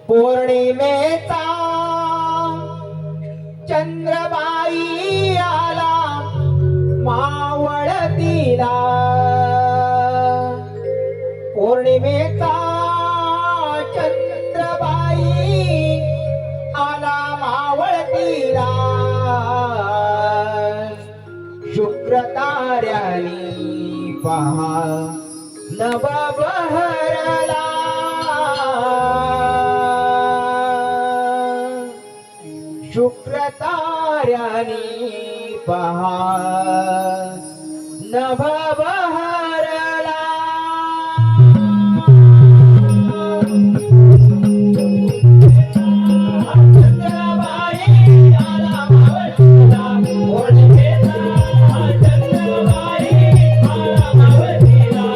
पौर्णिमेचा चंद्रबाई आला मावळतीला, पौर्णिमेचा चंद्रबाई आला मावळतीला, शुक्र ताऱ्यानी पहा नभ बहरला, शुक्र ताऱ्यानी पहा नभ बहरला. चंद्रबाई आला मावळतीला, पौर्णिमेचा चंद्रबाई आला मावळतीला,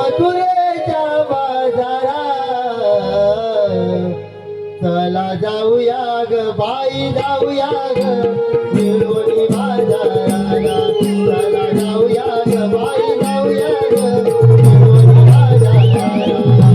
मथुरेच्या बाजारा चला जाऊया ग बाई जाऊया ग मिळून बाजाराला चला जाऊया ग बाई जाऊया ग मिळून बाजाराला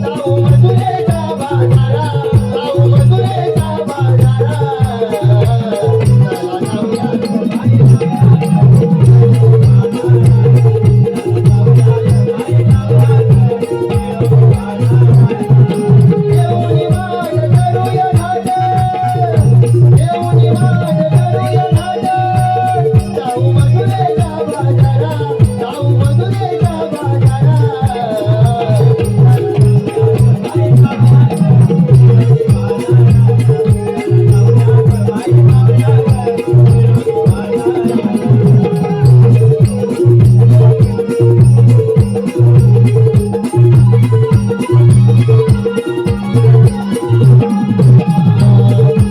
जाऊ मथुरेच्या बाजारा जाऊ मथुरेच्या बाजारा चला जाऊया ग देऊनी मान करूया घाट देऊनी मान करूया घाट जाऊ मथुरेच्या बाजारा जाऊ मथुरेच्या बाजारा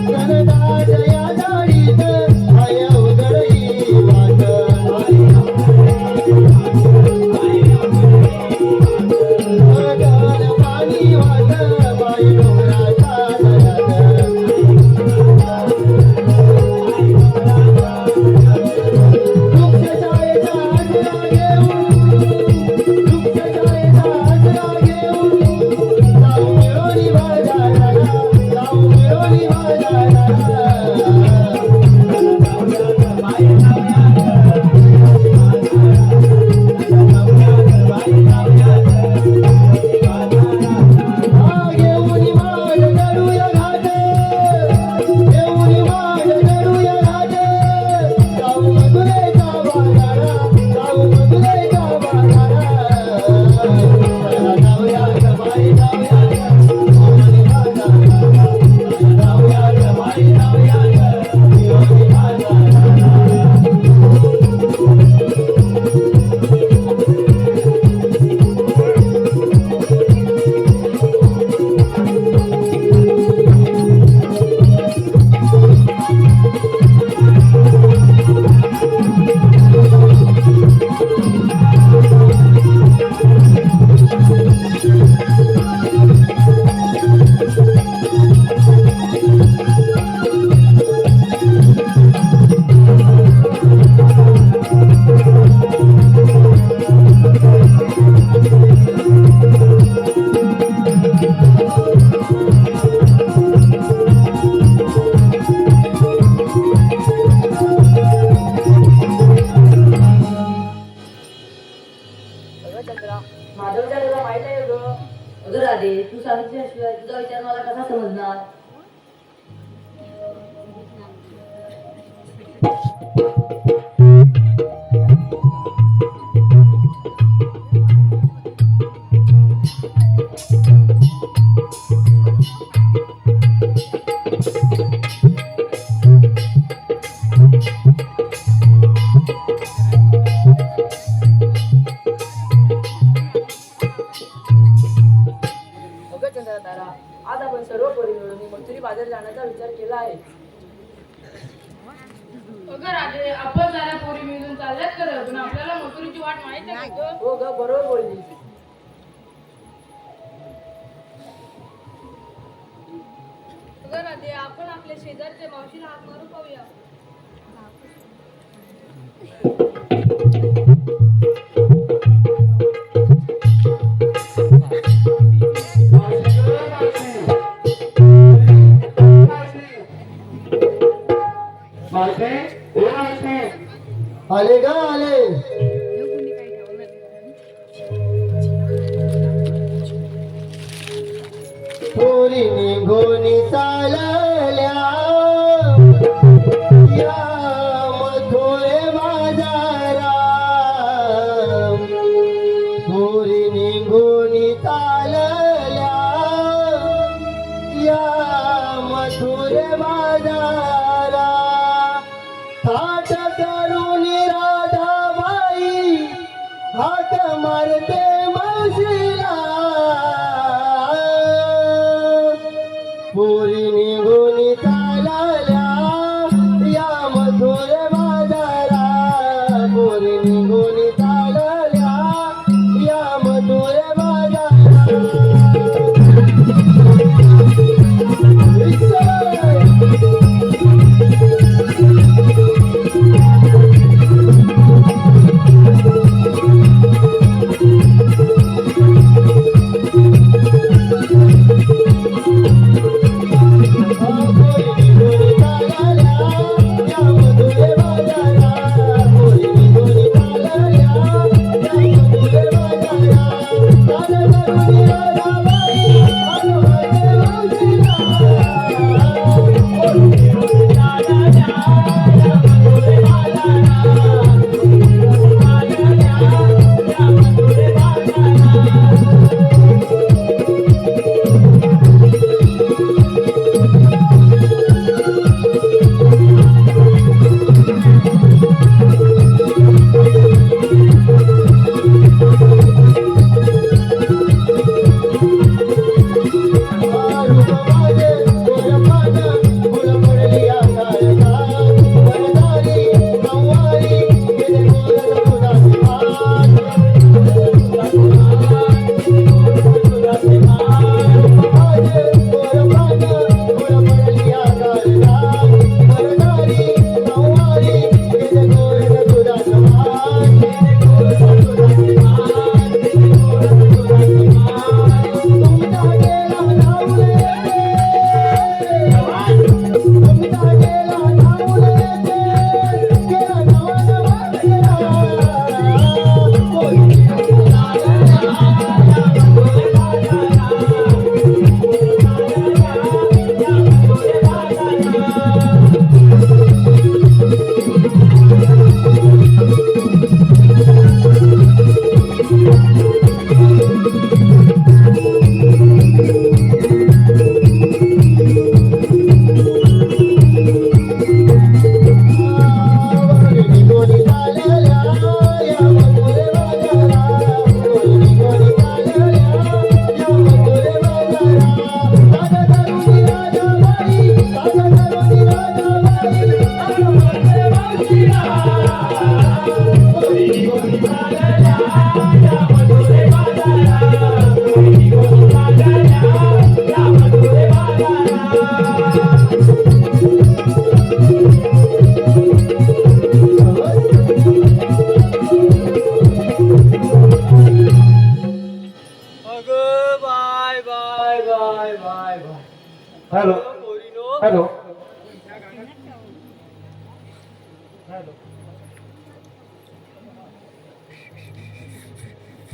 कनडाच्या दाढीत आय उधळी वाट गगन पाणी वाट बाई डोंगराच्या दऱ्यात वृक्षछायेचा आसरा घेऊन वृक्षछायेचा आसरा घेऊन जाऊ मिळोनी बाजाराला जाऊ मिळोनी बाजाराला घेऊनी मान करूया घाट घेऊनी मान करूया घाट जाऊ मथुरेच्या बाजारा जाऊ मथुरेच्या बाजारा चला जाऊया ग बाई जाऊया ग मिळून बाजाराला चला जाऊया ग बाई जाऊया ग मिळून बाजाराला माझा विचार तुला माहित आहे ग. अगं राधे, तू सांगितल्याशिवाय तुझा विचार मला कसा समजणार? अगं चंद्रा तारा, आज आपण सर्व पोरी मिळून मथुरी बाजार जाण्याचा विचार केला आहे. अगं राजे, आपण साऱ्या पोरी मिळून चालल्यात खरं, पण आपल्याला मथुरीची वाट माहित आहे का गं? हो ग, बरोबर बोलली. अगं राजे, आपण आपल्या शेजारच्या मावशीला हात मारून पाहूया. आले ग आले पोरी निघोनी चालल्या या मथुरे बाजारा पोरी निघोनी चालल्या या मथुरे बाजारा थाट करून राधाबाई हात मारते मावशीला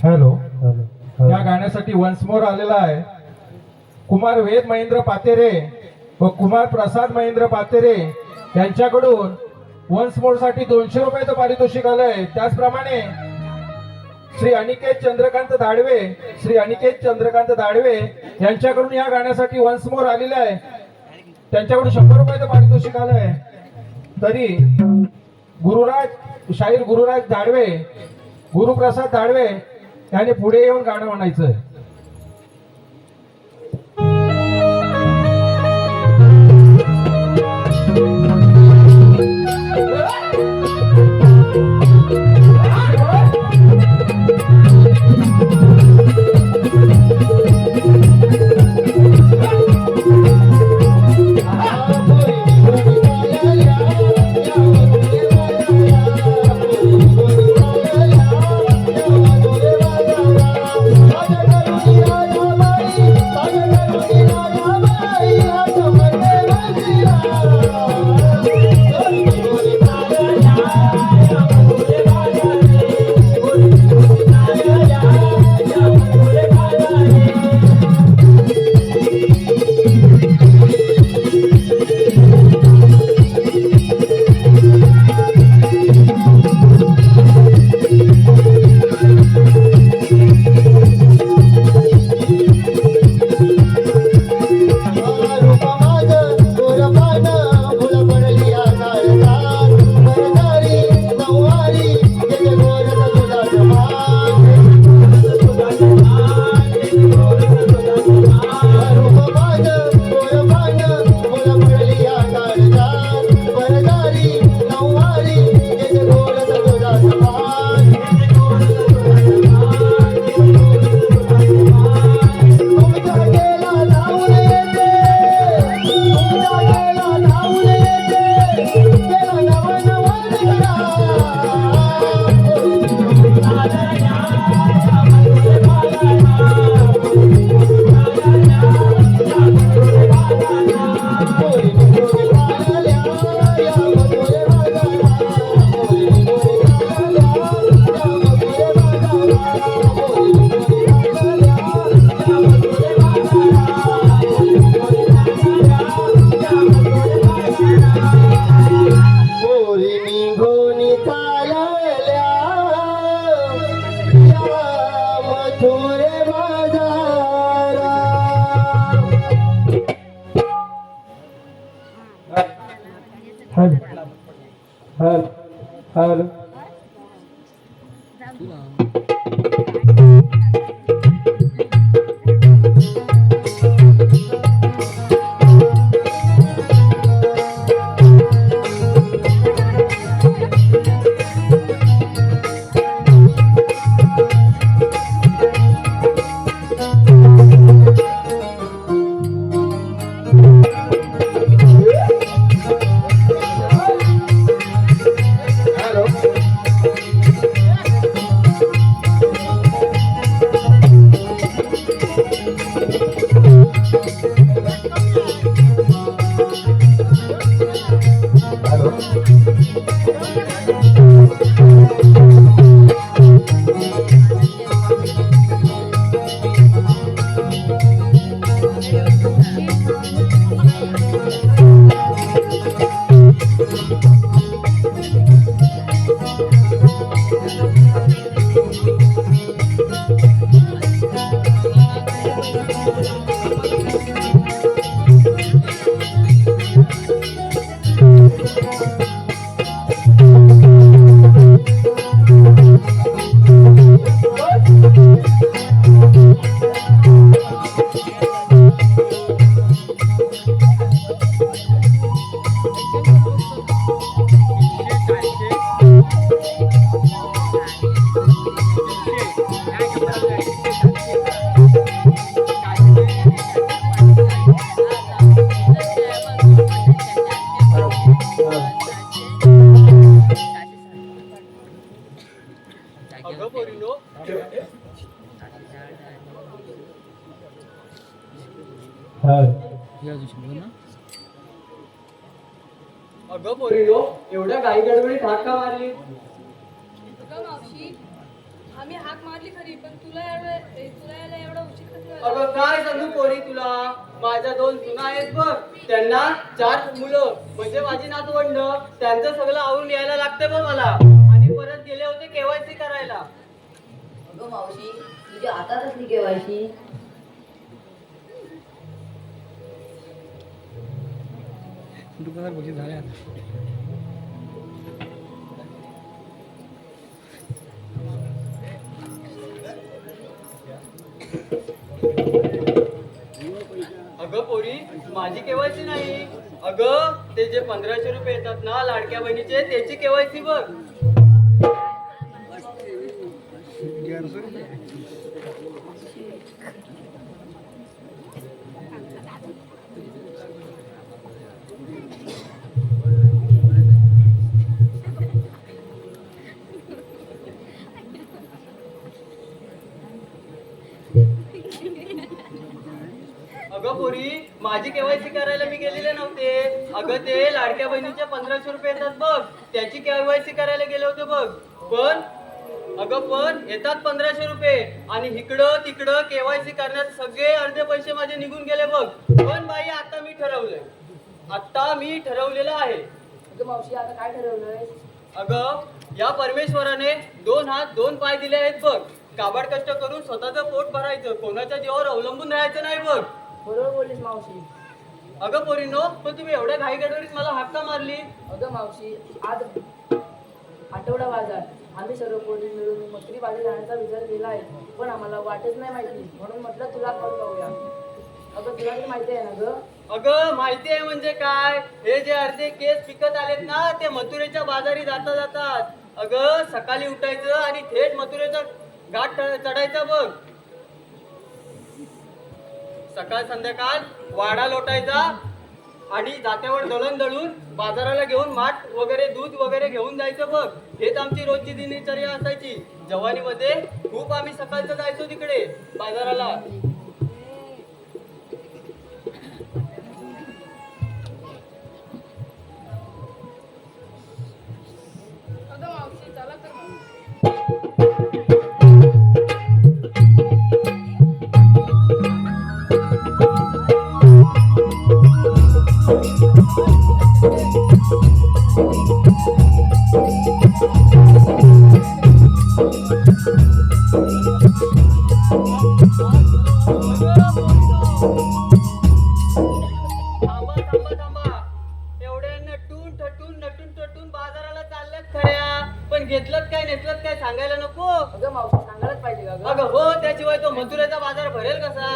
हॅलो. या गाण्यासाठी वन्स मोर आलेला आहे कुमार वेद महेंद्र पातेरे व कुमार प्रसाद महेंद्र पातेरे यांच्याकडून वन्स मोर साठी 200 रुपयाचं पारितोषिक आलंय. त्याचप्रमाणे श्री अनिकेत चंद्रकांत दाडवे यांच्याकडून या गाण्यासाठी वन्स मोर आलेले आहे. त्यांच्याकडून 100 रुपयाचं पारितोषिक आलंय. तरी शाहीर गुरुराज दाडवे, गुरुप्रसाद दाडवे यांनी पुढे येऊन गाणं म्हणायचं. हॅलो. अगं पोरीनो एवढ्या घाई गडबडीत हाक का मारली? अगं मावशी आम्ही हाक मारली खरी पण तुला यायला एवढा उशीर कसा झाला? अगं काय सांगू पोरी तुला, माझ्या 2 सुना आहेत बघ, त्यांना 4 मुलं म्हणजे माझी नातवंड, त्यांचं सगळं आवरून यायला लागतं बघ मला. आणि परत गेले होते केवायसी करायला. अगं मावशी तुझ्या हातात असली केवायसी. अगं पोरी माझी केवायसी नाही, अगं ते जे 1500 रुपये येतात ना लाडक्या बहिणीचे त्याची केवायसी बघ. अगं पोरी माझी केवायसी करायला मी गेलेले नव्हते, अगं ते लाडक्या बहिणीचे 1500 रुपये येतात बघ त्याची केवायसी करायला गेले होते बघ. पण येतात 1500 रुपये आणि इकडं तिकडं केवायसी करण्यात सगळे अर्धे पैसे माझे निघून गेले बघ. पण बाई आता मी ठरवलेलं आहे. अगं मावशी आता काय ठरवलंय? अगं या परमेश्वराने 2 हात 2 पाय दिले आहेत बघ, काबाड कष्ट करून स्वतःचं पोट भरायचं, कोणाच्या जीवावर अवलंबून राहायचं नाही बघ. बरोबर बोललीस मावशी. अगं पोरीनो पण तुम्ही एवढ्या घाई गडबडीत मला हाका मारली. अगं मावशी आज आठवडा बाजार आम्ही सर्व पोरी मिळून मथुरी बाजार जाण्याचा विचार केला आहे, पण आम्हाला वाटच नाही माहिती म्हणून म्हटलं तुला कॉल करूया. अगं तुला तरी माहिती आहे ना गं? अगं माहिती आहे म्हणजे काय, हे जे अर्धे केस पिकत आलेत ना ते मथुरेच्या बाजारी जातात. अगं सकाळी उठायचं आणि थेट मथुरेचा घाट चढायचा बघ. सकाळ संध्याकाळ वाडा लोटायचा आणि जात्यावर दळण दळून बाजाराला घेऊन माठ वगैरे दूध वगैरे घेऊन जायचं बघ. हेच आमची रोजची दिनचर्या असायची. जवानीमध्ये खूप आम्ही सकाळचं जायचो तिकडे बाजाराला. अगं मावशी चला तर मग. थांबा एवढ्या नटून थटून बाजाराला चालल्यात खऱ्या, पण घेतलं काय नेतलं काय सांगायला नको. अगं मावशी सांगायलाच पाहिजे का गं? अगं हो, त्याशिवाय तो मथुरेचा बाजार भरेल कसा.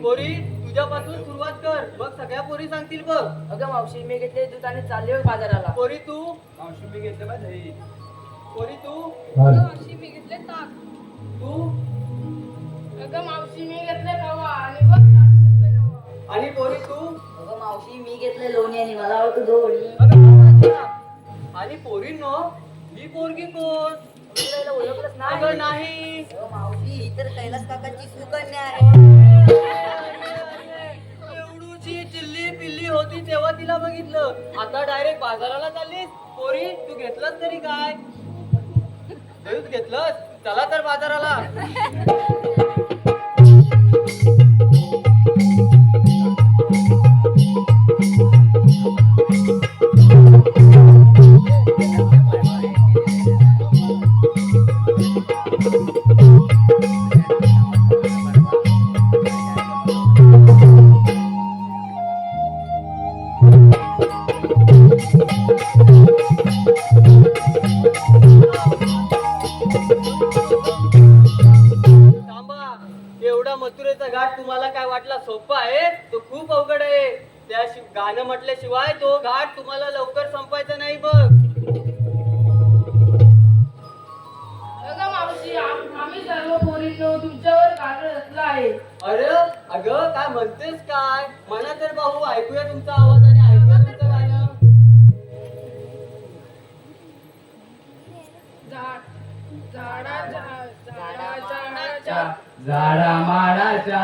पोरी तुझ्यापासून सुरुवात कर, मग सगळ्या पोरी सांगतील बघ. अगं मावशी मी घेतले दूध आणि चालले होय बाजाराला. पोरी तू, मावशी मी घेतलं बा दही. पोरी तू, अगं मावशी मी घेतले ताक. तू अगं मावशी मी घेतले रवा आणि बघ ताक घेतले रवा. आणि पोरी तू. अगं मावशी मी घेतले लोणी आणि मला आवडतो दोडी. आणि पोरींनो ही पोरगी कोण? तुला ओळखलंच अगं नाही. नाही. अगं मावशी ही तर कैलास काकाची सुकन्या आहे. एवढूची चिल्ली पिल्ली होती तेव्हा तिला बघितलं, आता डायरेक्ट बाजाराला चाललीस. पोरी तू घेतलंस तरी काय? दूध घेतलंस? चला तर बाजाराला. थांबा, एवढा मथुरेचा घाट तुम्हाला काय वाटला सोपा आहे? तो खूप अवघड आहे. त्या गाणं म्हटल्याशिवाय तो घाट तुम्हाला लवकर संपायचा नाही बघ. अगं मावशी आम्ही सर्व पोरींनो तुमच्यावर गाठ रचला आहे. अरे अगं काय म्हणतेस काय? म्हणा तर भाऊ, ऐकूया तुमचा आवाज आणि ऐकूया तुमचं गाणं. झाडा माडाच्या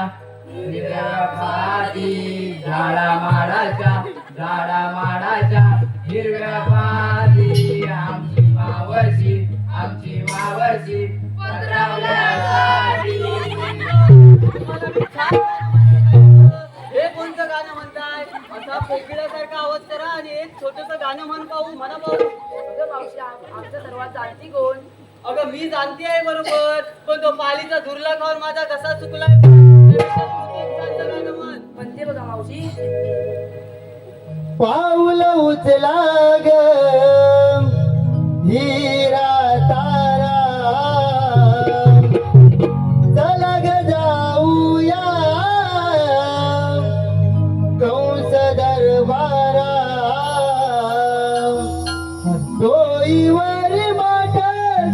हिरव्या पाती, झाडा माडाच्या माडाच्या हिरव्या पाती आमची मावशी पत्रावल्यासाठी. हे कोणतं गाणं म्हणताय? असा कोकिळासारखा आवाज करा आणि एक छोटस गाणं म्हण पाहू, म्हणा पाहू. अगं मावशी आमच्या सर्वात जाणती कोण? अगं मी जाणते आहे बरोबर, पण तो पालीचा धुरला खाऊन माझा कसा चुकलाय. त्यापेक्षा तू एक चांगलं गाणं म्हण. म्हणते बघा मावशी. पाऊल उचला ग हिरा तारा, चला ग जाऊया कंस दरबारा. डोईवर माठ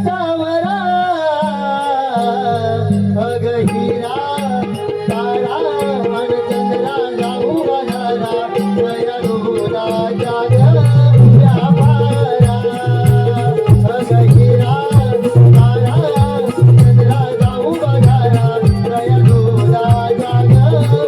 सावरा, अग हिरा तारा आणि चंद्रा जाऊ बघारा. जय दुधाच्या व्यापारा, अग हिरा तारा चंद्रा जाऊ बघारा. जय दुधाच्या व्यापारा.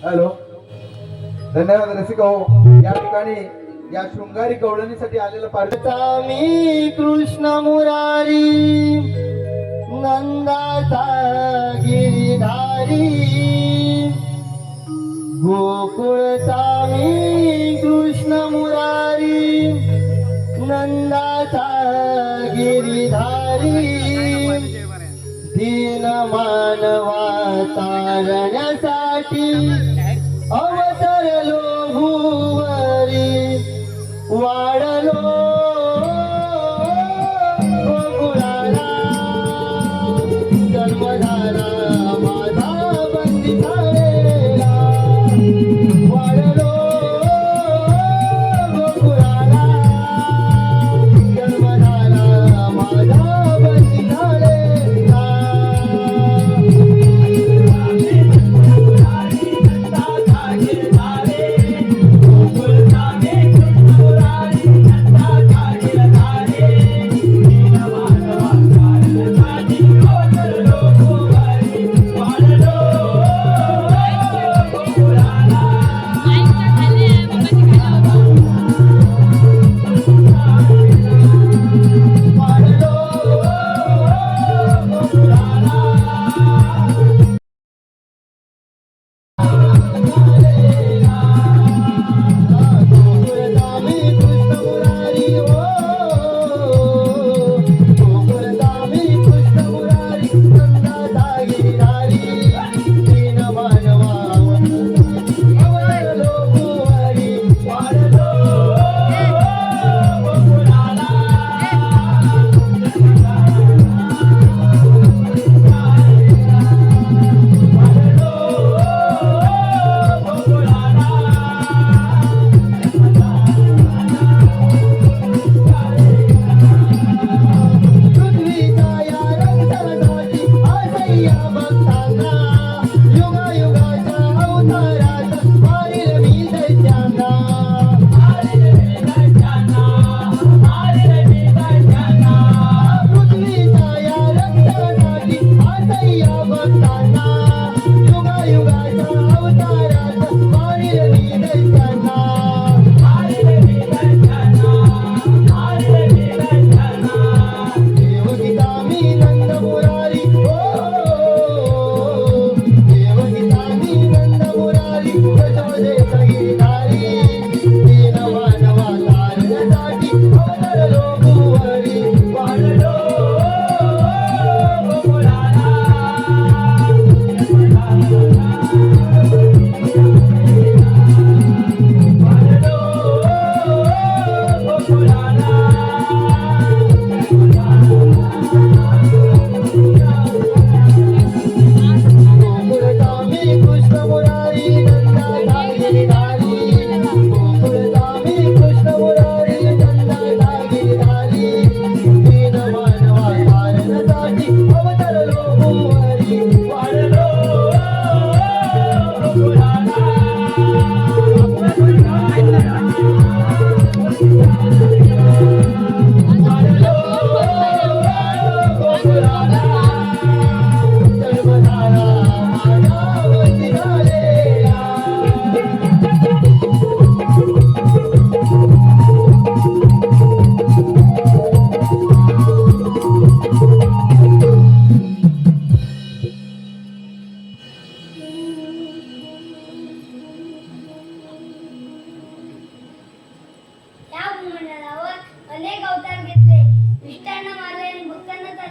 हॅलो, धन्यवाद रसिक हो. या ठिकाणी या शृंगारी कवडणीसाठी आलेलं पार्टी मी कृष्ण मुरारी नंदाचा गिरिधारी. गोकुळचा मी कृष्ण मुरारी नंदाचा गिरिधारी. दीन मानवा तारण्यासाठी अवतरलो भुवरी. वाढलो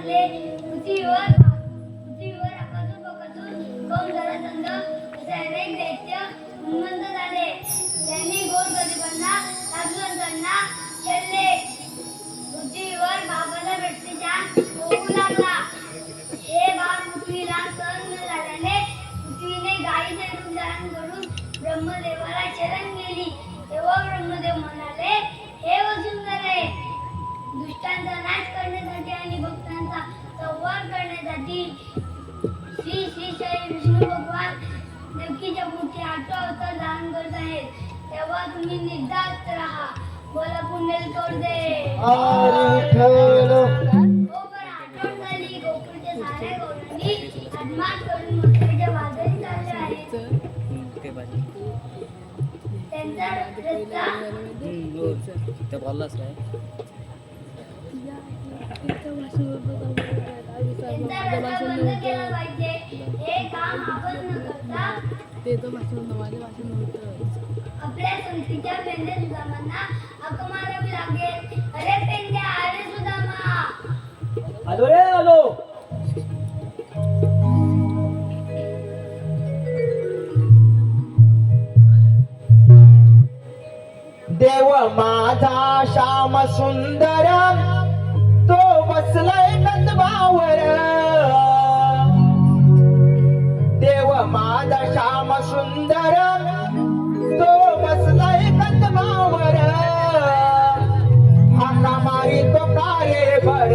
म्हणाले, पृथ्वीवर आकाशोपकाशून कौन जरासंध असे अनेक दैत्य उन्मत्त झाले. त्यांनी गोरगरिबांना, साधुसंतांना छळले. पृथ्वीवर बाबाला भेटण्याच्या होऊ लागला. हे भाग पृथ्वीला सहन न झाल्याने पृथ्वीने गायीचे रूप धारण करून ब्रह्मदेवाला शरण गेली. तेव्हा ब्रह्मदेव म्हणाले, हे वसुंधरे, दुष्टांचा नाश करण्यासाठी आणि भक्तांचा संहार करण्यासाठी श्री श्री विष्णू भगवान देवकीच्या पोटी 8 अवतार धारण करत आहेत. तेव्हा तुम्ही निर्धास्त राहा. बोला पुण्यकोट दे. विठ्ठल गोपर आठवण झाली. गोकुळच्या साऱ्या गौरांनी हातमाग करून मथुरेच्या बाजारी चालले आहेत. त्यांचा रस्ता बंद केला पाहिजे. हे काम आपण न करता आपल्या संगतीच्या पेंड्या सुदामांना हाक मारावी लागेल. अरे पेंड्या, अरे सुदामा. आलो रे आलो. देव माझा श्याम सुंदर तो बसलाय कंदबावर. देव माझा श्याम सुंदर तो बसलाय कंदबावर. हाका मारी तो कारे भर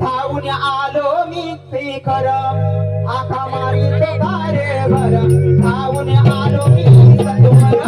धावून आलो मी खर. हाका मारी तो कारे भर धावून आलो मी सत्वर.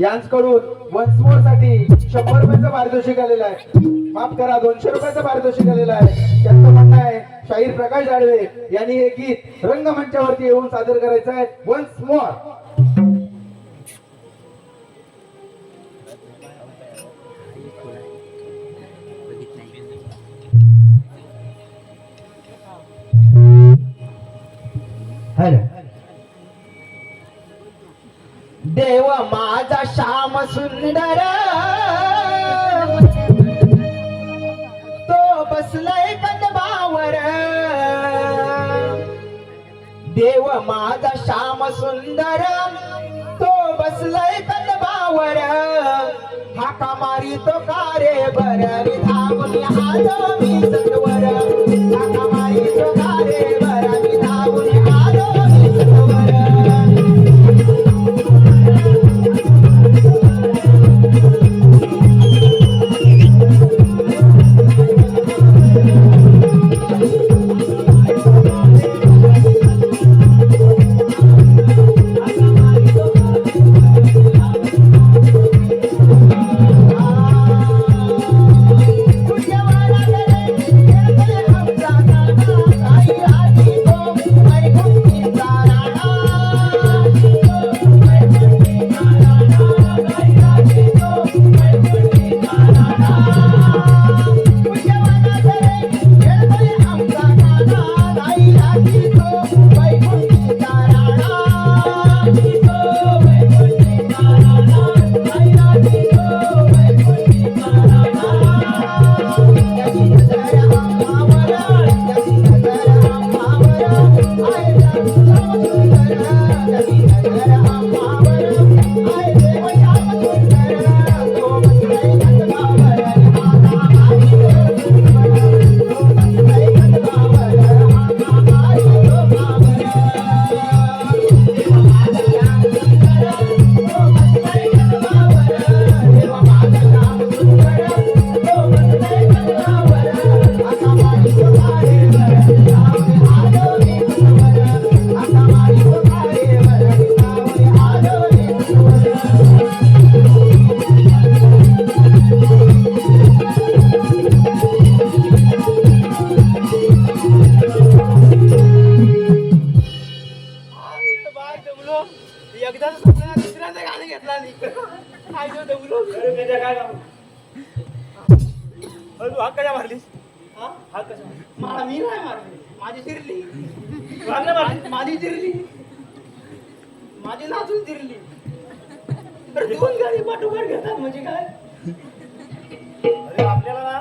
यांच्याकडून वन्स मोर साठी 100 रुपयाचं पारितोषिक आलेलं आहे. माफ करा, 200 रुपयाचं पारितोषिक आलेलं आहे. त्यांचं म्हणणं आहे शाहीर प्रकाश दाडवे यांनी हे गीत रंगमंचावरती येऊन सादर करायचं आहे. वन्स मोर. देव माझा श्याम सुंदर तो बसलाय कंदबावर. देव माझा श्याम सुंदर तो बसलाय कंदबावर. हाका मारी तो कारे बररी धावून आलो मी सत्वर हाका मारी तो कारे बररी धावून आलो मी सत्वर एकदा स्वप्नात दुसऱ्यांदा गाणं घेतला नाही काय गं दमलो. तू हाक कशा मारलीस? हा? हाक कशा मारली? मी नाही मारली, माझी चिरली, मारलं मारली? माझी चिरली, माझी नाचून चिरली. तर दोन गाडी पाठोपाठ घेतात म्हणजे काय? अरे आपल्याला ना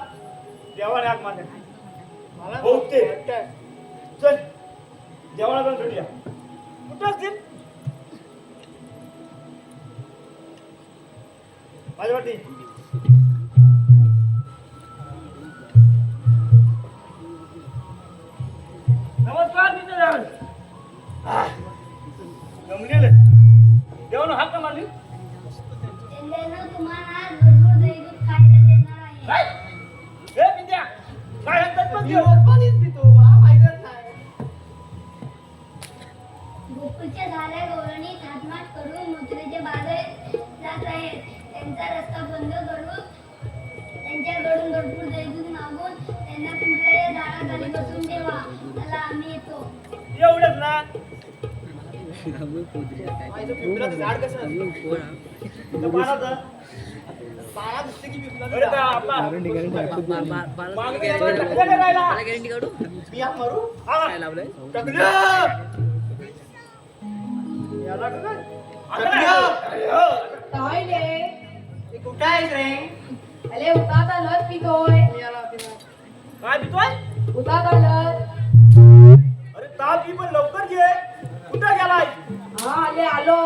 देवाने हाक मारल्या. मला हो ते. वाटतंय. चल देवाला जाऊन भेटूया. कुठं असतील? माझ्या वाटी. नमस्कार मित्र. जमलेलं देवानं हाक का मारली? त्यांना तुम्हाला आज भरपूर दैवत खायला देणार आहे. काय? हे विद्या काय हातात बघ मी देव. पाणीच पितो, मला माहीतच नाही. गोकुळच्या झाल्या गौरणी थाटमाट करून मथुरेचे बाजार जात आहेत. त्यांचा रस्ता बंद करून त्यांच्याकडून भरपूर दैवत मागून त्यांना पिंपळाच्या झाडाखाली बसून ठेवा. चला आम्ही येतो. एवढंच ना. माझं पिंपळाचं झाड कसं असतं? इथं पाण्याचं. पाण्यात दिसतं की पिंपळाचं अरे झाड. का आपला मागणी याला टाकलं का राहिला? मी हाक मारू? हा. टाकलं. याला का काय? ताईले हे कुठं आहेस रे? अरे उतात आलं पितोय. मी आला होता. काय पितोय? उतात आलं. अरे ताप ही पण लवकर ये. कुठं गेलाय? हा आले आलो.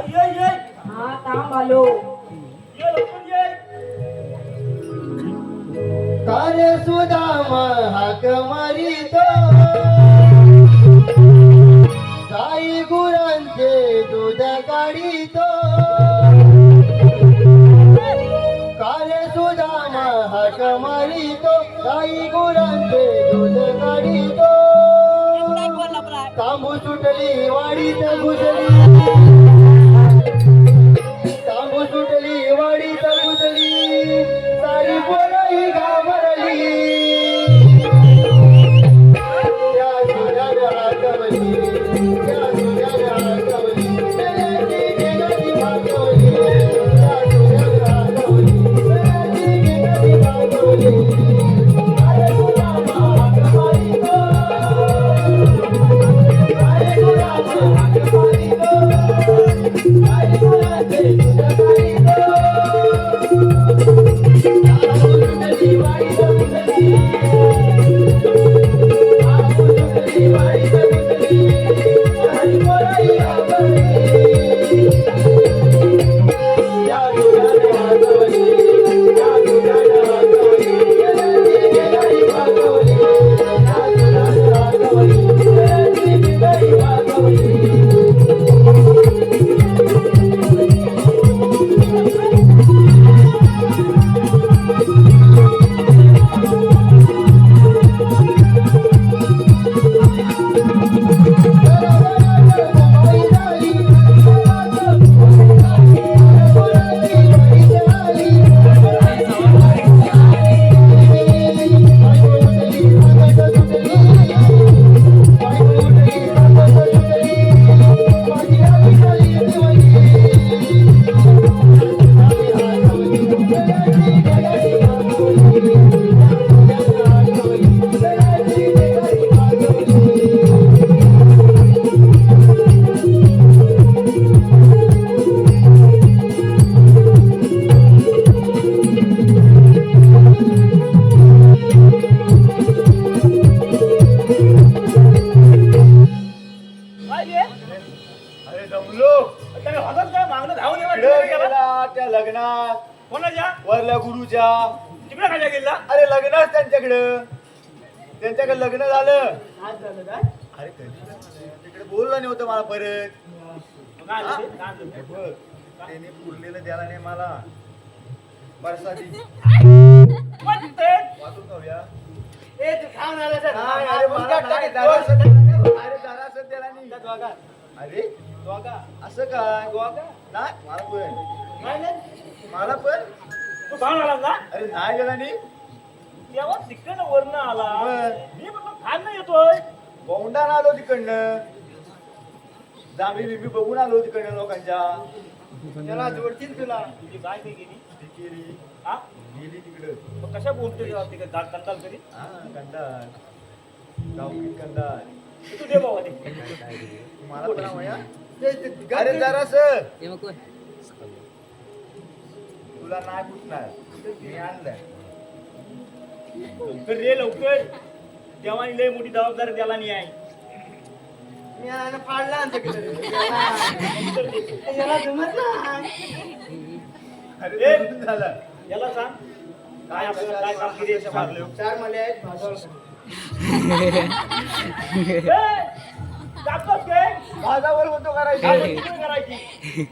ये ये हा थांब आलो. ये लवकर ये. कार्य सुदाम हाक मारितो गाई गुरांचे दूध काढितो कार्य सुदाम हाक मारितो गाई गुरांचे दूध काढितो तांबू सुटली वाडीत घुसली तांबू सुटली वाडीत घुसली सारी पोरही घाबरली त्या सूर्याने हाकवली त्या सूर्याने हाकवली मेल्याची गेल्याची भागवली त्या सूर्याने हाकवली मेल्याची गेल्याची भागवली अरे सुदामा हाक मारितो अरे सुदामा हाक मारितो त्या लग्नात कोणाच्या वरल्या गुरुच्या तिकडे खाल्या गेला अरे लग्नच त्यांच्याकडं त्यांच्याकडे लग्न झालं आज झालं काय अरे कधी झालं? तिकडे बोललं नव्हतं मला परत काय झालं? काय झालं? हे बघ, त्याने पुरलेलं द्यायला नाही मला बरसाती म्हणते. वाचून जाऊया ए तू खाऊन आला सर नाही, अरे मला नाही, जरासं अरे जरासं त्याला नाही. अरे असं काय नाही मला पण तू खाऊन आला ना अरे नाही गेला नाही तेव्हा तिकडनं वरनं आला बरं. मी म्हटलं खायला येतोय बोंडा आलो तिकडनं जांभी बिंबी बघून आलो तिकडनं लोकांच्या त्याला जोडतील तुला तुझी काय नाही गेली ती केली हा गेली तिकडं मग कशा बोलतोय तेव्हा तिकडे कंटाल करी हा कंदार गावठी कंदार तू दे बाबा ते मला पण आवया अरे जरास तुला नाही कुठणार मी आणलंय लवकर रे लवकर तेव्हा लय मोठी जबाबदारी त्याला नाही आहे मी आला फाडला याला जमत नाही अरे ते झालं याला सांग काय आपल्याला काय काम केली आहे मारले 4 मले आहेत भाजवलं जातोस काय माझावर होतो काय करायचं करायची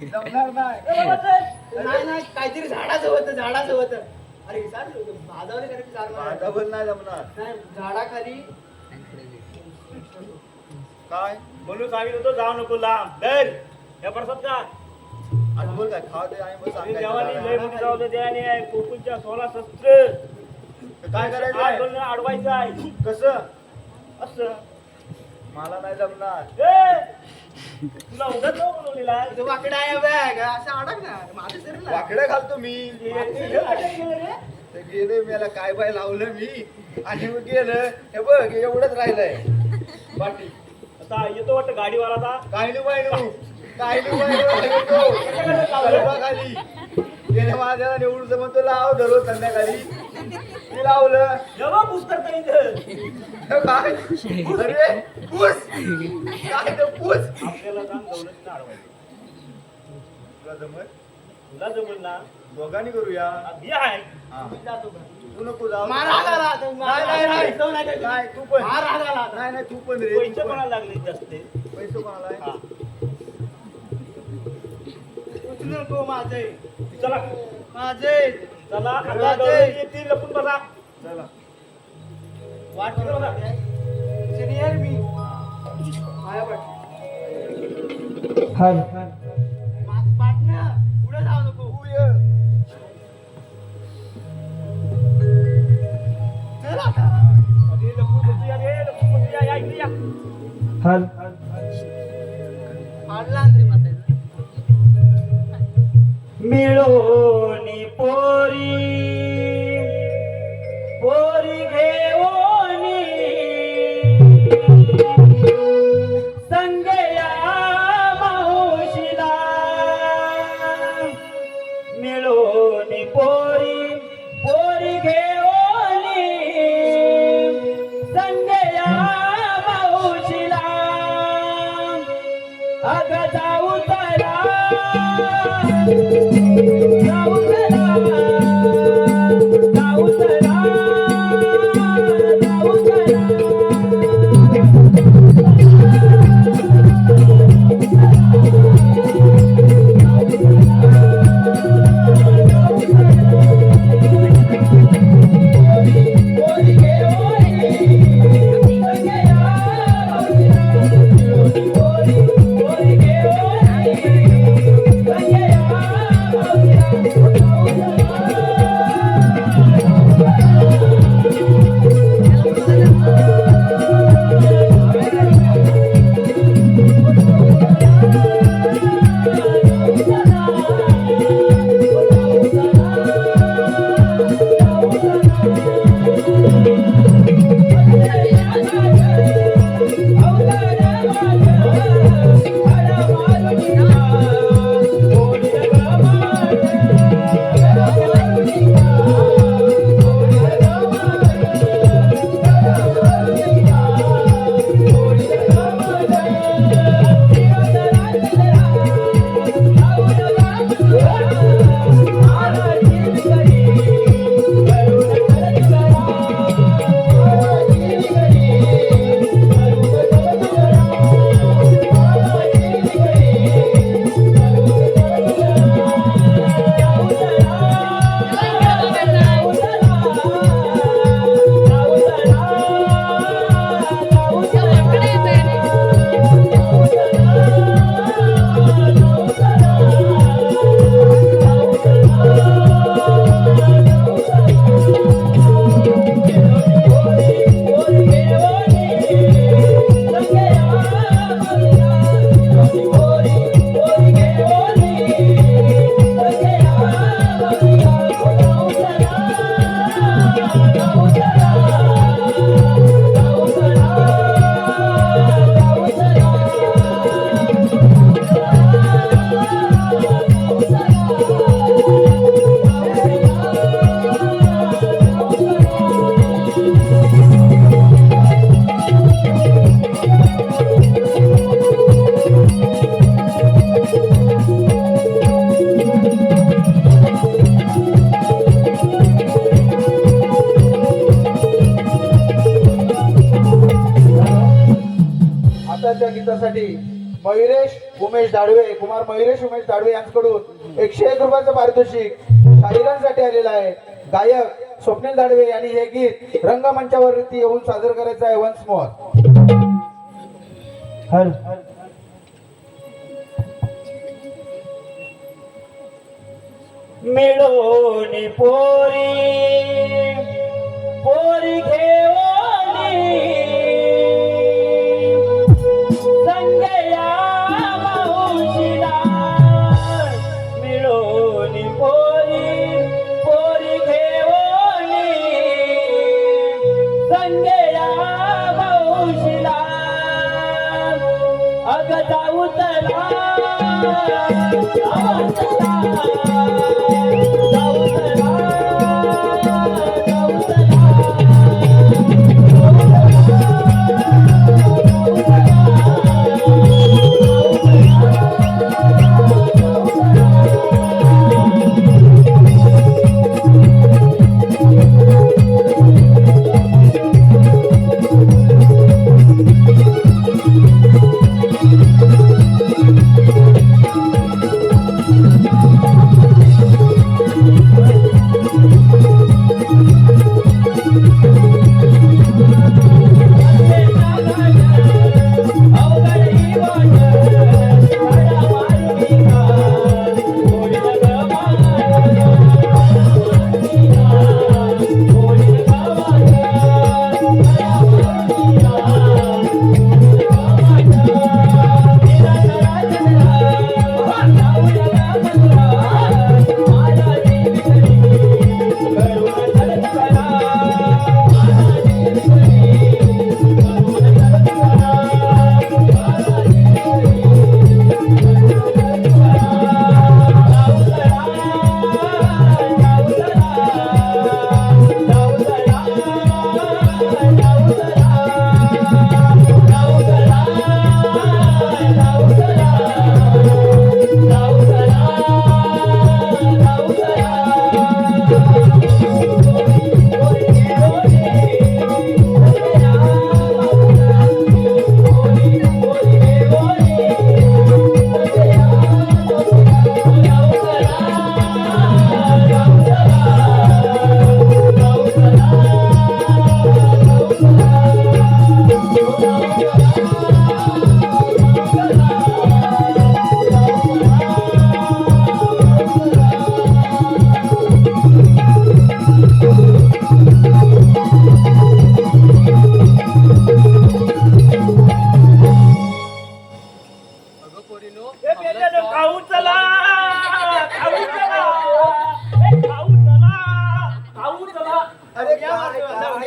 जमणार नाही ए बाबा चल. नाही काहीतरी झाडाचं होतं अरे विचार भाजवले करायची 4 मले माझावर नाही जमणार नाही झाडाखाली काय म्हणून सांगितलं होतं जाऊ नको लांब धर या परसात का आणि बोल काय खाव ते आणि बस आणि देवानी लय सांगायचं. मोठी जबाबदारी द्यायला आहे कोकणच्या 16 शस्त्र काय करायचं हात आहे? घालून अडवायचं आहे कसं असं मला नाही जमणार ए तुला उगाच नाव बनवलेला आहे तो वाकडा आहे बॅग असं अडकणार माझं शरीर नाही. वाकडं घालतो मी हे काय केलं रे? ते गेले मला काय बाय लावलं मी आणि मग गेलं हे बघ एवढंच राहिलंय बाकी आता येतो वाटतं गाडीवाला आता काय नु बाय नु काय नु बाय नु खाली गेल्या माझ्याला निवडून म्हणतो लाव धरो संध्याकाळी मी लावलं जेव्हा पुस्तक नाही इथं. हे काय अरे पूस काय ते पूस आपल्याला जाऊन दौलतीनं अडवायचं तुला जमत तुला जमल ना दोघांनी करूया मी आहे हा. मी जातो का? तू नको जाऊ मार हात आला आता, मार नाही, नाही, हात आला, नाही. नाही, तू पण मार हात आला आता. नाही नाही तू पण रे पैसे तू पण. कोणाला लागले जास्त पैसे कोणाला आहे? हा. उचलू नको माझे चला माझे चला आता माझे. दौलती येतील लपून बसा चला वाट बघा सिनियर मी माया पाठ पाटण्या पुढे जाऊ नको तू ये चल आता अरे लपून बसूया रे लपून बसूया या इकडे या पाडला अंदरी मिळोनी पोरी पोरी घेऊनी संगया मावशीला मिळोनी पोरी पोरी घेऊनी संगया मावशीला अग जाऊ तरा जाऊ तरा त्यासाठी मयुरेश उमेश दाडवे, कुमार मयुरेश उमेश दाडवे यांच्याकडून 101 रुपयाचं पारितोषिक शाहिरांसाठी आलेलं आहे. गायक स्वप्नील दाडवे यांनी हे गीत रंगमंचावरती येऊन सादर करायचं आहे. Once more. मिळून पोरी पोरी घेऊनी संगया मावशीला मिळून पोरी पोरी घेऊनी संगया मावशीला अग जाऊ तला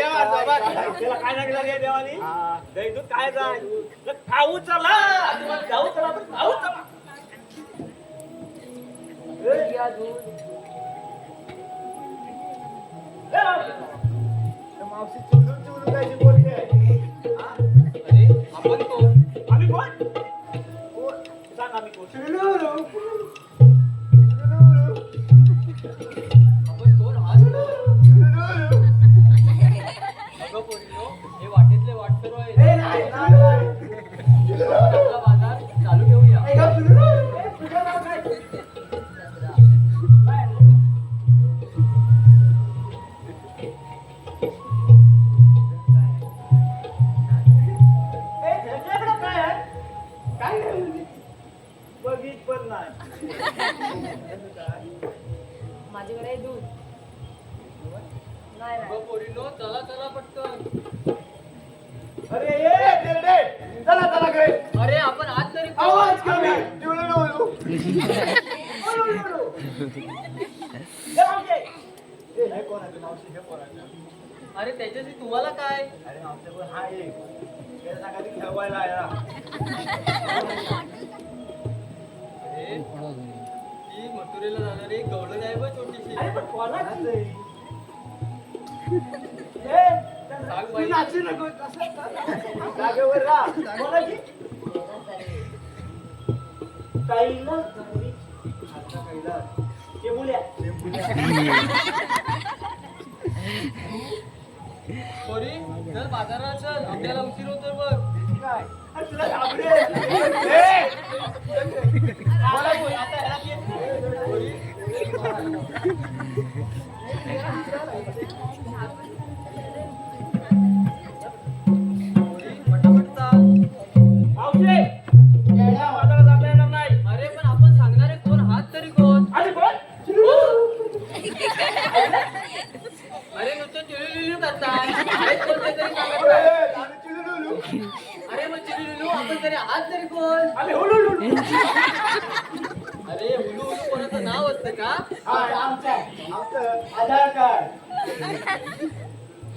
काय लागला रे देवानी दही दूध काय जाय खाऊ चला जाऊ चला खाऊ चला या दूध मावशी चुलून चुलून कायची बोलते अरे आपण कोण? आम्ही कोण सांग आम्ही कोण आपण कोण आहात? अगं पोरीनो, हे वाटेतले वाटसरू आहेत. आपला बाजार चालू ठेवूया. बघित पण नाही माझ्याकडे आहे दूध नाही अगं पोरीनो, चला चला पटकन. अरे ये तेरडे चला चला गे अरे आपण आज तरी आवाज कमी हे नाही कोणाची मावशी हे कोणाची अरे त्याच्याशी तुम्हाला काय? अरे आमच्या पण हा एक त्याला सांगा ती खेळवायला आहे ना अरे ती मथुरेला जाणारी एक गवळण आहे बघ छोटीशी. अरे पण कोणाचं आहे? सांग बाई. नाचू नको जागेवर राहा कोणाची कैलास आता कैलास टेमुल्या पोरी चल बाजारात चल, आपल्याला उशीर होतोय बघ. काय अरे तुला घाबरेल. ए! मला बोल, आता ह्याला घे. पोरी पटापट चाल. मावशी बाजारात जाता येणार नाही. अरे पण आपण सांगणारे कोण, हात तरी कोण? आणि कोण? अरे नुसतं चिलुलुलु करताय. हेच कोणते तरी सांगत ए, नाही. आम्ही चिलुलुलु. अरे मग चिलुलुलु आपण तरी, हात तरी कोण? आम्ही हुलुलुलु. अरे हुलू हुलू कोणाचं नाव असतं का? आमचं आधार कार्ड.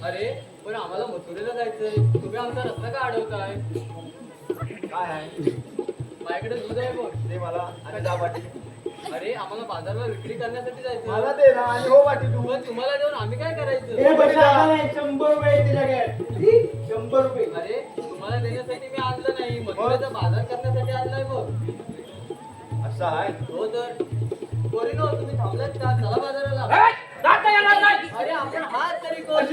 अरे पण आम्हाला मथुरेला जायचंय, तुम्ही आमचा रस्ता का अडवताय? काय आहे माझ्याकडे दूध आहे बघ. ते मला आणि जा वाटी. अरे आम्हाला बाजारला विक्री करण्यासाठी जायचं. मला दे ना आणि हो वाटी तू. पण तुम्हाला देऊन आम्ही काय करायचं? 100 रुपये तुझ्याकडे. 100 रुपये. अरे तुम्हाला देण्यासाठी मी आणलं नाही, मथुरेचा बाजार करण्यासाठी आणलाय बघ. असं आहे. हो तर पोरीनो, तुम्ही थांबलात का? चला बाजाराला. ए, जाता येणार नाही. अरे आपण हात तरी कोण?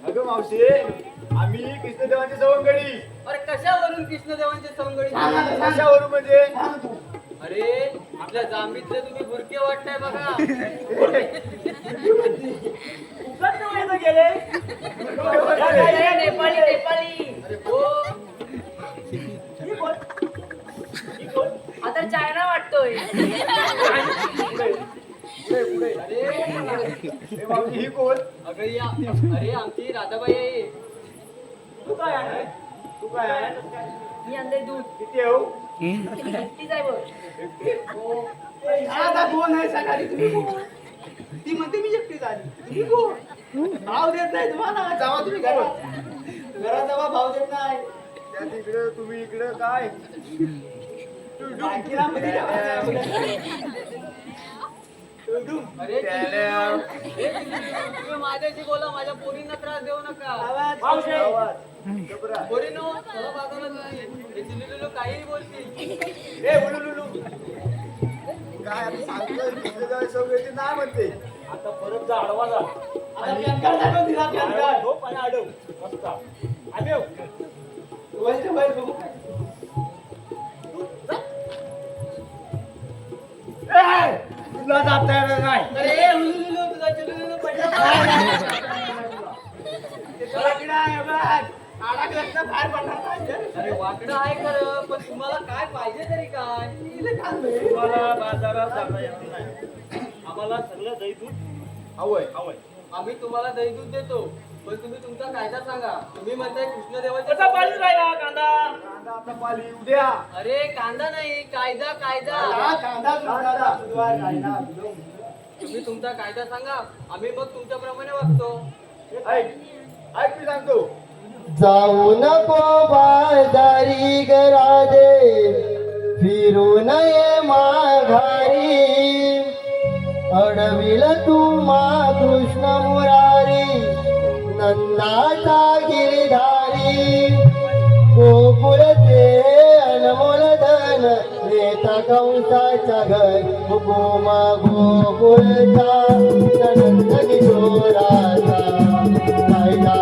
अगं मावशी, आम्ही कृष्णदेवांची सवंगडी. अरे कशावरून कृष्णदेवांचे सवंगडी? कशावरून म्हणजे अरे आपल्या जांबीतले तुम्ही बुरके वाटताय बघा. उगाच तुम्ही इथं गेले. नेपाळी नेपाळी. अरे हो. ही कोण? ही कोण? आता चायना वाटतोय. अरे हे मावशी ही कोण? अगं या, अरे आमची राधाबाई आहे. तू काय आहे? तू काय आहे? मी आणले दूध. किती येऊ? एकटीच आहे बघ. आता कोण आहे सकाळी तुम्ही कोण? ती म्हणते मी एकटी झाली. तुम्ही कोण? भाव देत नाही तुम्हाला. जावा तुम्ही घरात जावा, भाव देत नाही. त्या तिकडे तुम्ही इकडे काय अरे तुम्ही माझ्याशी बोला, माझ्या पोरींना त्रास देऊ नका. मावशी. पोरीनो चला बाजारात. हे चिलुलुलु काहीही बोलतील. काय आता सांगतोय कृष्णदेव सवंगडीचे नाव म्हणते. आता परत जा, आडवा जा. आता पॅन कार्ड दाखव तिला, पॅन कार्ड. झोप आणि आडव. मस्त. आम्ही येऊ. वरच्या बाहेर बघू. ए, तुला जाता येणार नाही. अरे हुलुलुलु, तुझा चिलुलुलु पडला. तुला किडा आहे बघ. अडकलंच तर बाहेर पडणार नाही. अरे वाकडं आहे खरं, पण तुम्हाला काय पाहिजे तरी काय? तुम्हाला बाजारात जाता येणार नाही. आम्हाला सगळं दही दूध हवंय. हवंय. आम्ही तुम्हाला दही दूध देतो, पण तुम्ही तुमचा कायदा सांगा. तुम्ही म्हणताय कृष्णदेवाचा कसा पाणी राहिला कांदा? कांदा आता पाली उद्या. अरे कांदा नाही, कायदा कायदा. कांदा बुधवार कांदा. तुम्ही तुमचा कायदा सांगा, आम्ही मग तुमच्याप्रमाणे वागतो. ऐक ऐक मी सांगतो. जाऊ नको बाजारी गरादे, फिरू नये माघारी, अडविल तुम्हा कृष्ण मुरारी, नंदाचा गिरधारी, गोकुळचे अनमोल धन, नेता कंसाच्या घर, हुकुम गोकुळचा नंद किशोराचा, कायदा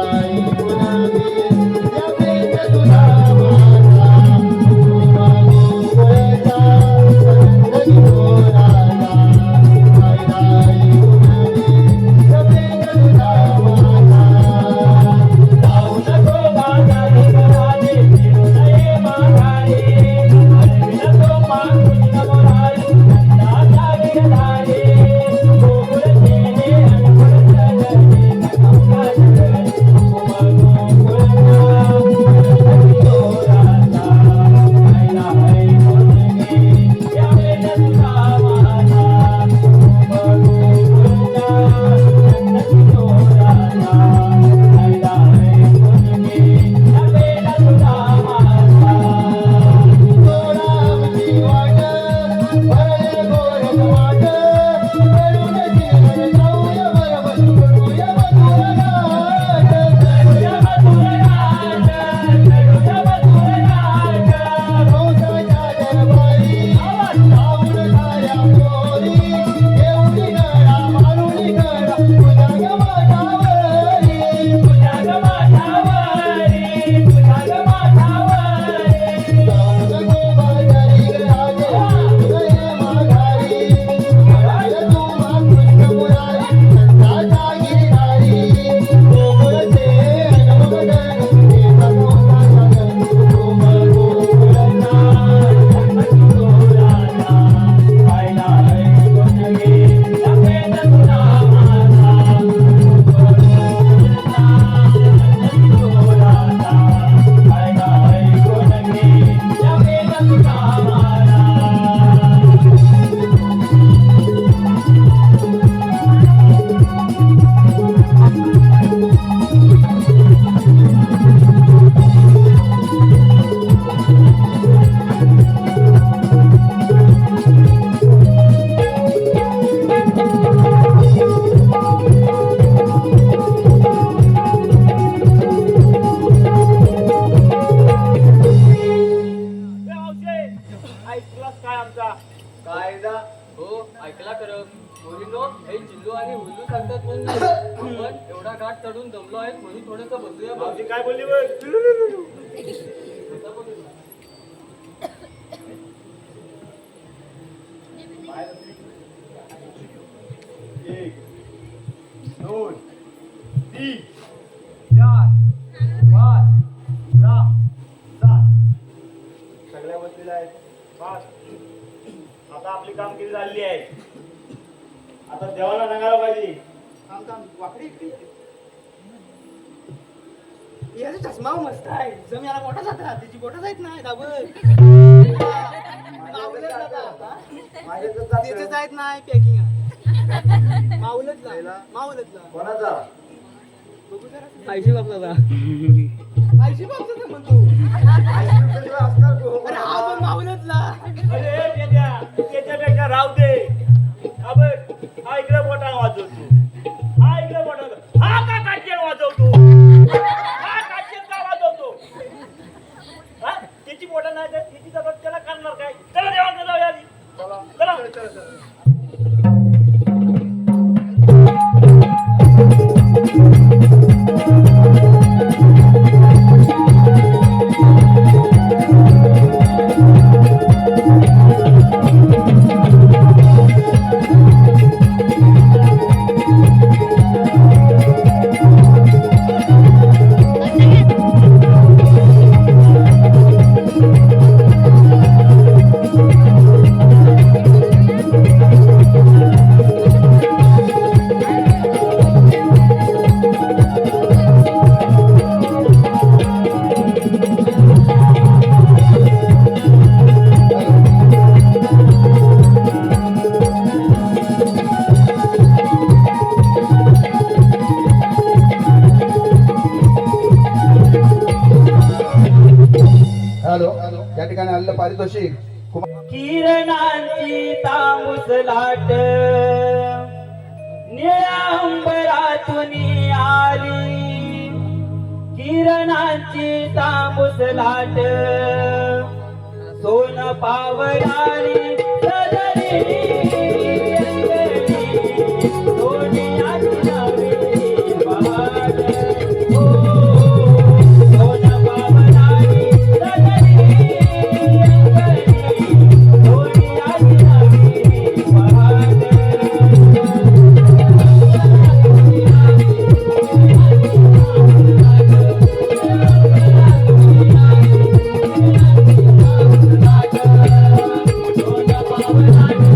आयदा हो ऐकला खरं मुलींनो हे चिल्लू आणि हुल्लू सांगतात कोण नाही आपण एवढा घाट चढून जमलो आहे म्हणून थोडंसं बसूया बघ. भाऊजी काय बोलली बघ एक दोन तीन चार पाच सहा सात सगळ्या बसलेल्या आहेत. बस. आता आपली कामगिरी झालेली आहे आता देवाला सांगायला पाहिजे. थांब थांब वाकडी इकडे ये. याचा चष्मा मस्त आहे जम याला मोठा जाता त्याची बोटं जात नाही दाबत माऊलच जाता तिथे जात नाही पॅकिंग माऊलच जा माऊलच जा कोणाचा बघू जरा पाहिजे बापला पैसे बघतो म्हणतो अरे हा पण माऊलच जा अरे त्याच्यापेक्षा राहू दे अबे हा इकडे बोटाने वाजवतो हा इकडे बोटाने हा का काटकेल वाजवतो हा काटकेल का वाजवतो हा त्याची बोटा नाही तर त्याची जबाब त्याला करणार काय चला देवाला जाऊया आधी चला हॅलो या ठिकाणी आलेलं पारितोषिक किरणांची तांबूस लाट निळंबरातून आली किरणांची तांबूस लाट सोन पावणारी सदरी सोनियाची नवी पहाट हो सोन पावणारी सदरी सोनियाची नवी पहाट सोन पावणारी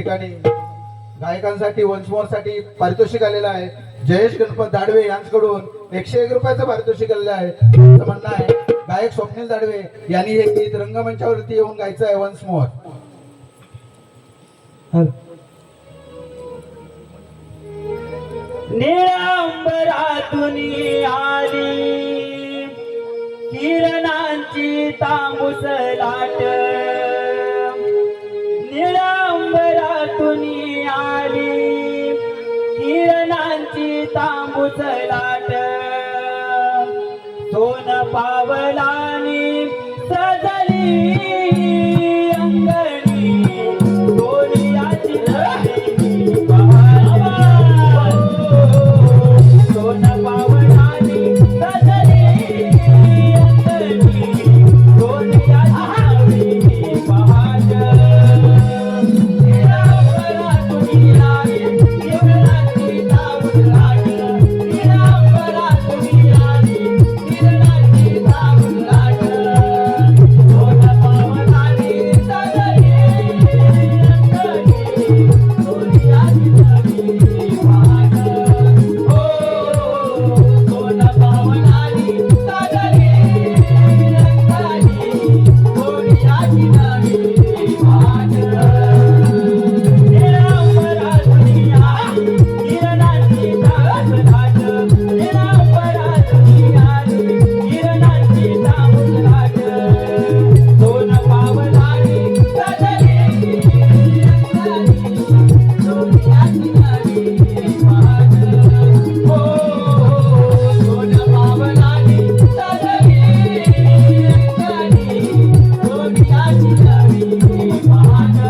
ठिकाणी गायकांसाठी वन्स मोर साठी पारितोषिक आलेलं आहे. जयेश गणपत दाडवे यांच्याकडून 101 रुपयाचं पारितोषिक आलेलं आहे. त्यांचं म्हणणं आहे गायक स्वप्नील दाडवे यांनी हे गीत रंगमंचावरती येऊन गायचं आहे वन्स मोर. निळंबरातून आली किरणांची तांबूस लाट, निळंबरातून आली किरणांची तांबूस लाट, सोन पावलानी सजली अंगणी सोनियाची नवी बहार. सोन पावलानी सजली अंगणी सोनियाची नवी बहार. निळंबरातून आली किरणांची तांबूस लाट, निळंबरातून आली किरणांची तांबूस लाट, सोन पावलानी सजली अंगणी सोनियाची नवी बहार. हो सोन पावलानी सजली अंगणी सोनियाची नवी बहार. निळंबरातून आली किरणांची तांबूस लाट, निळंबरातून आली किरणांची तांबूस लाट, सोन पावलानी सजली अंगणी सोनियाची नवी बहार. हो सोन पावलानी सजली अंगणी सोनियाची नवी बहार.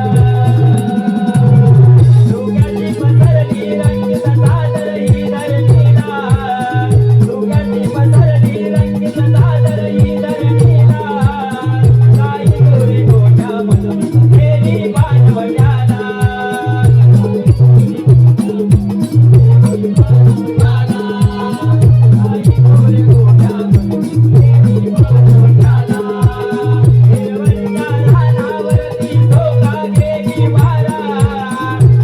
सुगंधी पसरली रंगीत चादर ही धरणीला, सुगंधी पसरली रंगीत चादर ही धरणीला, काही गोरी गोट्यामधून गेली पानवट्याला, काही गोरी गोट्यामधून गेली पानवट्याला. हिरवळीच्या रानावरती धोका गेली वारा,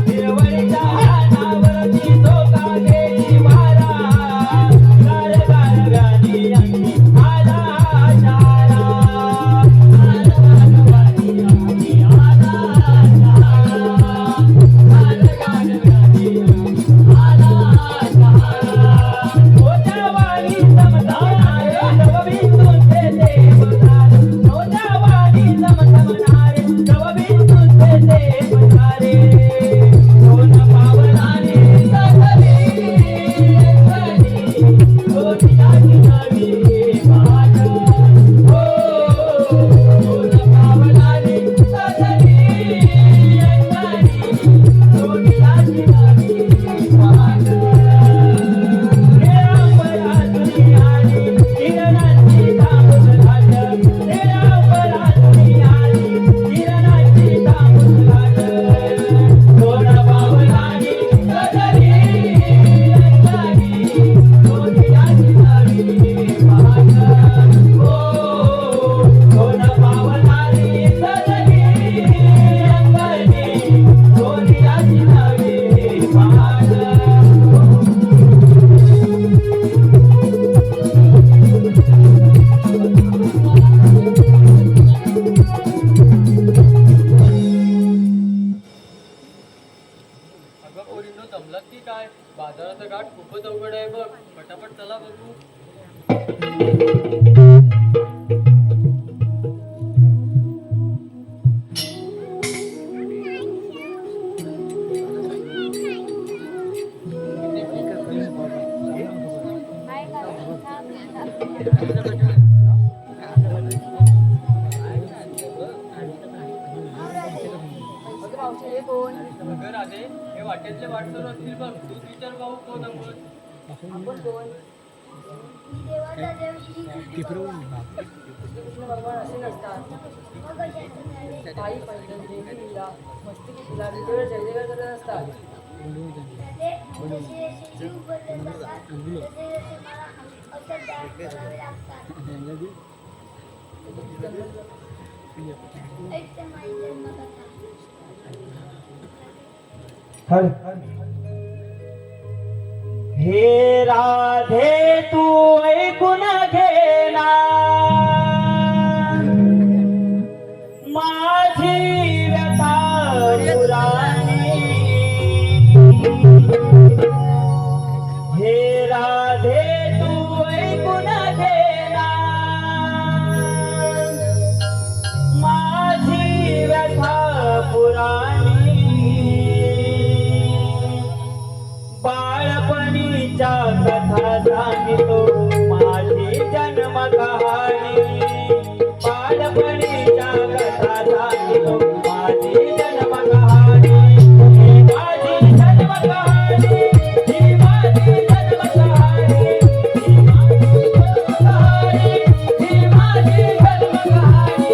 हिरवळीच्या रानावरती धोका गेली वारा, गार गार गाणी अंगी आला शाळा, गार गार गाणी अंगी आला शाळा, गार गार गाणी अंगी आला शाळा. मोठ्यावानी चमचमणारे नवबिंदूंचे देवदार, मोठ्यावानी चमचमणारे नवबिंदूंचे देवदारे, सोन पावलानी सजली अंगणी सोनियाची नवी बहार. हो सोन पावलानी सजली अंगणी सोनियाची नवी बहार. निळंबरातून आली किरणांची तांबूस लाट, निळंबरातून आली किरणांची तांबूस लाट, सोन पावलानी सजली अंगणी सोनियाची नवी बहार. हो सोन पावलानी सजली अंगणी सोनियाची नवी बहार. अगं पोरींनो जमलात की काय? बाजाराचा घाट खूपच अवघड आहे बघ. पटापट चला बघू. अगं मावशी हे कोण? अगं राधे, हे वाटेतले वाटसर असतील बघ. तूच विचार भाऊ कोण आपण. आपण कोण? देवाचा देव श्री कृष्ण कृष्ण भगवान असे नसतात. मग कसे असणार? पायी पैदल देवीला मस्तकी तिला विटेवर जयजयकार करत असतात. जसे जसे जीव बदलत जातात तसे तसे मला औषध करावे लागतात. एक तर माझी जन्मकथा. हर हे राधे तू ऐकून घेना माझी व्यथा पुराणी हे राधे तू ऐकून घेना माझी व्यथा पुराणी बाळपणीच्या कथा सांगितो माझी जन्म कहाणी बाळपणीच्या कथा सांगितो माझी जन्म कहाणी ही माझी जन्म कहाणी ही माझी जन्म कहाणी ही माझी जन्म कहाणी ही माझी जन्म कहाणी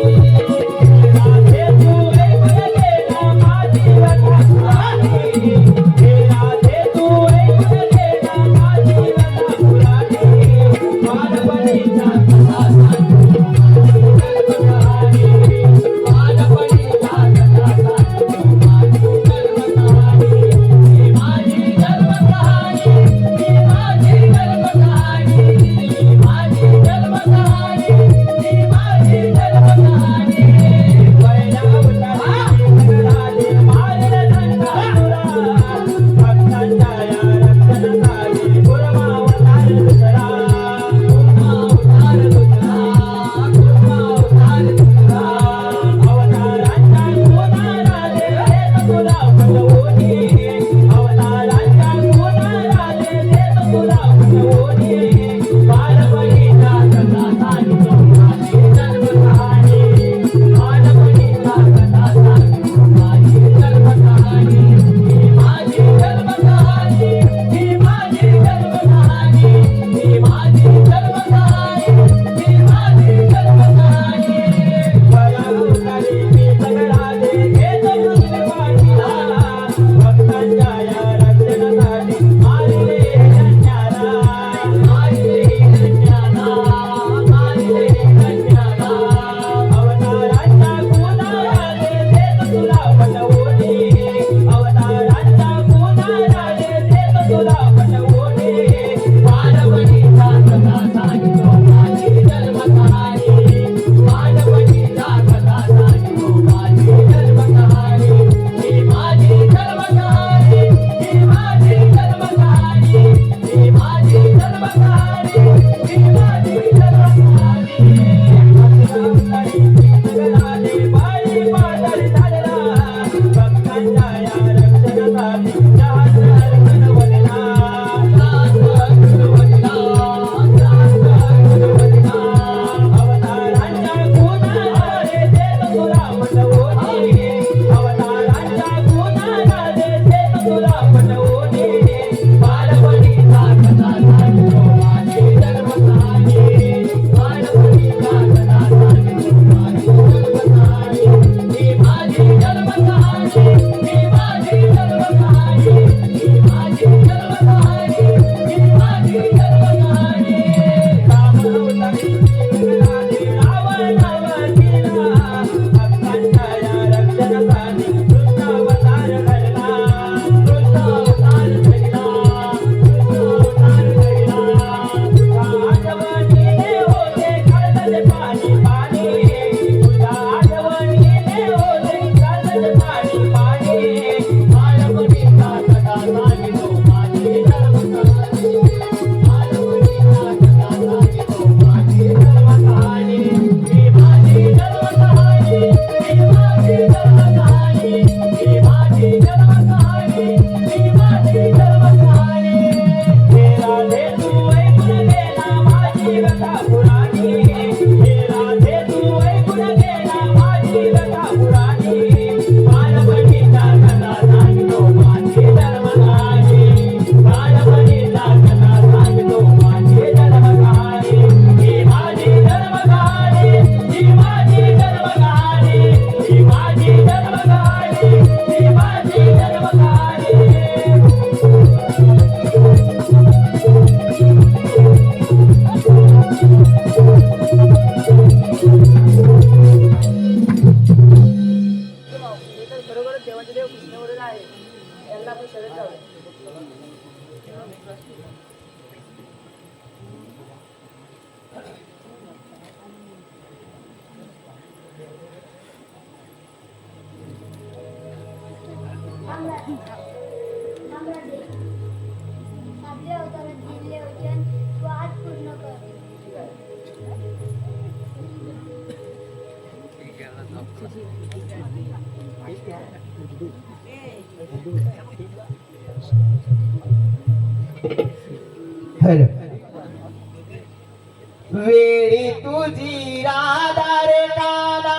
राधे तू ऐकून घेना माझी व्यथा पुराणी हे राधे तू ऐकून घेना माझी व्यथा पुराणी बाळपणीच्या कथा सांगितो दे. आपल्या अवतारात दिलेले वचन तू आज पूर्ण कर. ठीक आहे. वेळी तुझी राधा रे काना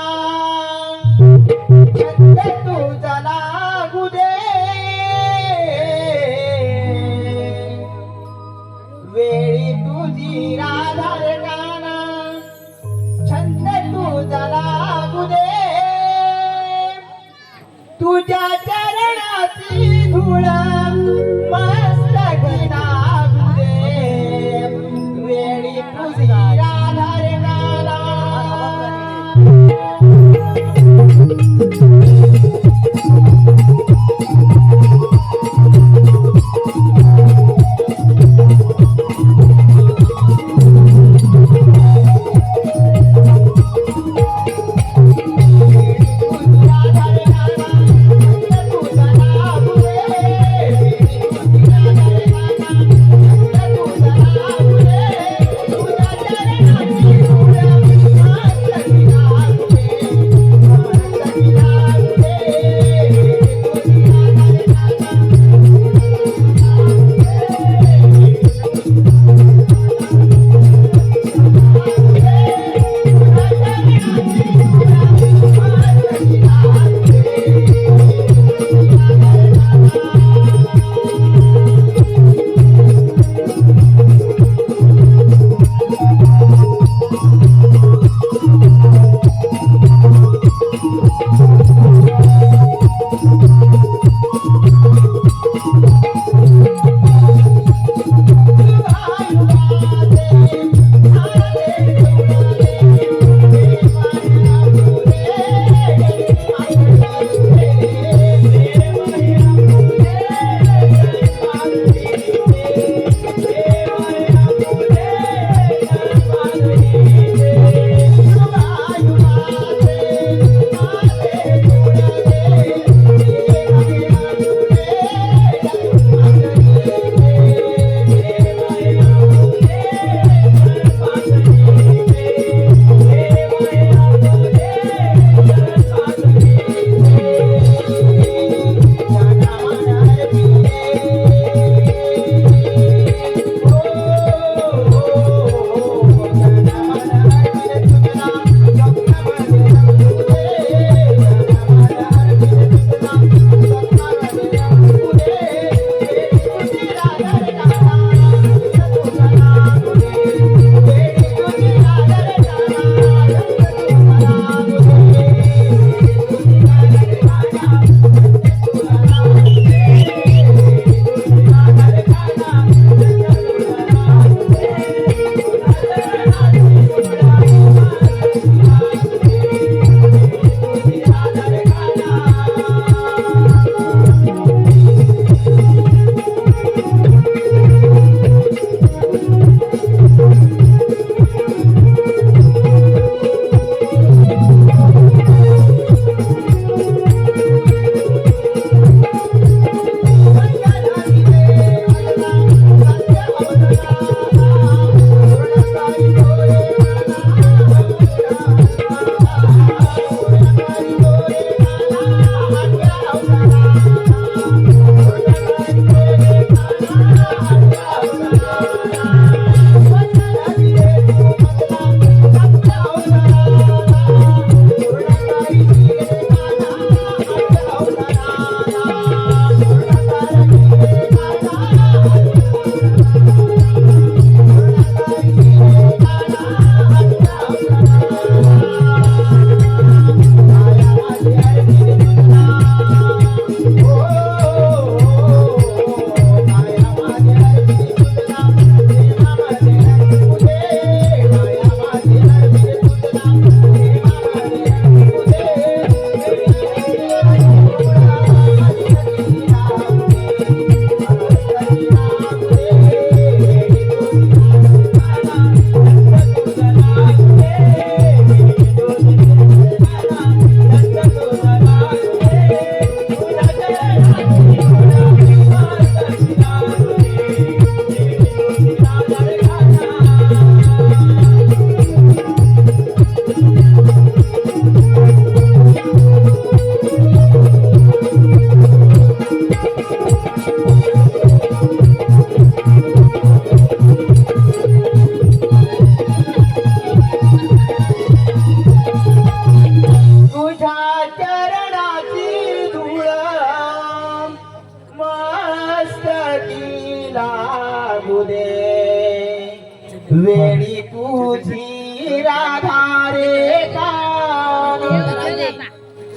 छंद तुझा लागू दे. वेळी तुझी राधा रे काना छंद तुझा लागू दे. तुझ्या चरणाची धूळ मस्तकी लागू दे. वेळी तुझी राधा रे काना तुझी राधा रे काना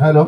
हॅलो